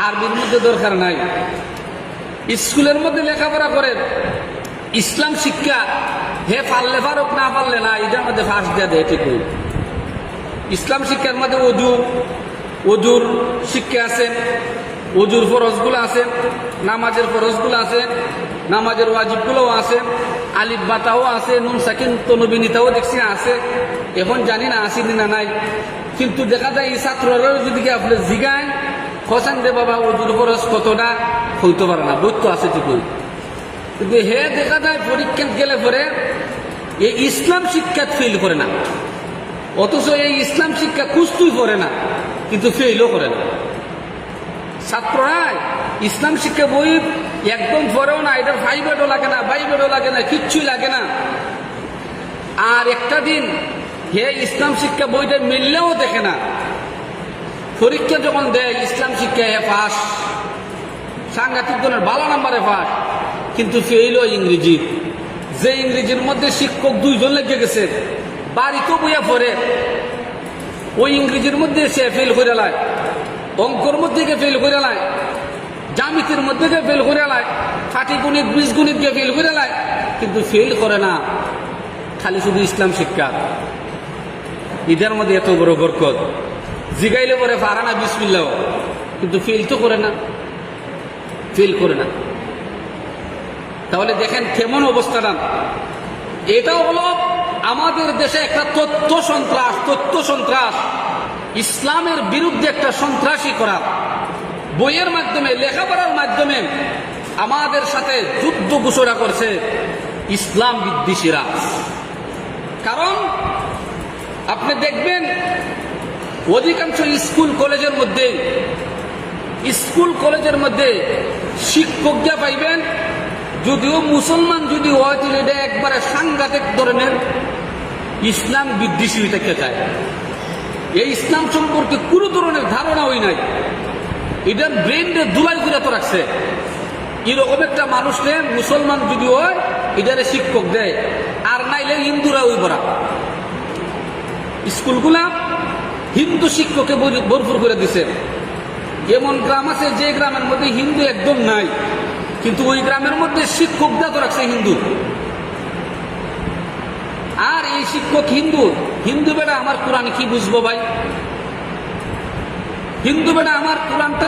আরবির মধ্যে দরকার নাই। স্কুলের মধ্যে লেখাপড়া করেন, ইসলাম শিক্ষা হে পারলে পারুক না পারলে না, এটার মধ্যে ফাঁস দেওয়া দেয় ঠিক। ইসলাম শিক্ষার মধ্যে অজুর শিক্ষা আছে, অজুর ফরজগুলো আছে, নামাজের ফরজগুলো আছে, নামাজের ওয়াজিবগুলোও আছে, আলিফ বাতাও আছে, নুন সাকিন তনবিনিতাও দেখছি আছে। এখন জানি না আসেনি না নাই, কিন্তু দেখা যায় এই ছাত্ররা যদি আপনি জিগায় খসান দে বাবা অজুর ফরজ কতটা, হইতে পারে না, বৈত্য আছে ঠিকই। কিন্তু হে দেখা যায় পরীক্ষা গেলে পরে এই ইসলাম শিক্ষা ফেল করে না, অথচ এই ইসলাম শিক্ষা কুস্তুই করে না, কিন্তু ফেলও করে না। ছাত্ররা ইসলাম শিক্ষা বই একদম পড়েও না, এটার ফাইভেডও লাগে না, বাইবেডও লাগে না, কিচ্ছুই লাগে না। আর একটা দিন হে ইসলাম শিক্ষা বইটা মিললেও দেখে না, পরীক্ষা যখন দেয় ইসলাম শিক্ষা হে পাস, সাংঘাতিক ধরনের ভালো নাম্বারে পাস, কিন্তু ফেলও ইংরেজি। যে ইংরেজির মধ্যে শিক্ষক দুইজন লেগে গেছে, বাড়িতেও বইয়া পড়ে, ওই ইংরেজির মধ্যে সে ফেল করে লায়, অঙ্কর মধ্যে গিয়ে ফেল করে লায়, জ্যামিতির মধ্যে গিয়ে ফেল করে লায়, পাটিগণিত বীজগণিত গিয়ে ফেল করে লায়, কিন্তু ফেল করে না খালি শুধু ইসলাম শিক্ষা। ঈদের মধ্যে এত বড় বরকত, জিগাইলে পরে পারে না বিসমিল্লাহ, কিন্তু ফেল তো করে না, ফেল করে না। তাহলে দেখেন কেমন অবস্থাটা। এটাও হলো আমাদের দেশে একটা তথ্য সন্ত্রাস, ইসলামের বিরুদ্ধে একটা সন্ত্রাসী করা, বইয়ের মাধ্যমে লেখাপড়ার মাধ্যমে আমাদের সাথে যুদ্ধ ঘোষণা করছে ইসলাম বিদ্বেষীরা। কারণ আপনি দেখবেন অধিকাংশ স্কুল কলেজের মধ্যে শিক্ষকরা পাইবেন, যদিও মুসলমান যদি হয় তাহলে এটা একবারে সাংঘাতিক ধরনের ইসলাম বিদ্বেষী থেকে যায়। এই ইসলাম সম্পর্কে কোনো ধরনের ধারণা হই নাই, এটার ব্রেনটা দুলাই করে তো রাখছে। এরকম একটা মানুষকে মুসলমান যদি হয় এটারে শিক্ষক দেয়, আর নাইলে হিন্দুরা ওই বরা। স্কুলগুলা হিন্দু শিক্ষককে ভরপুর করে দিছে। এমন গ্রাম আছে যে গ্রামের মধ্যে হিন্দু একদম নাই, কিন্তু ওই গ্রামের মধ্যে শিক্ষকরা তো রাখছে হিন্দু। আর এই শিক্ষক হিন্দু বেটা আমার কোরআন কি বুঝবো ভাই? হিন্দু বেটা আমার কোরআনটা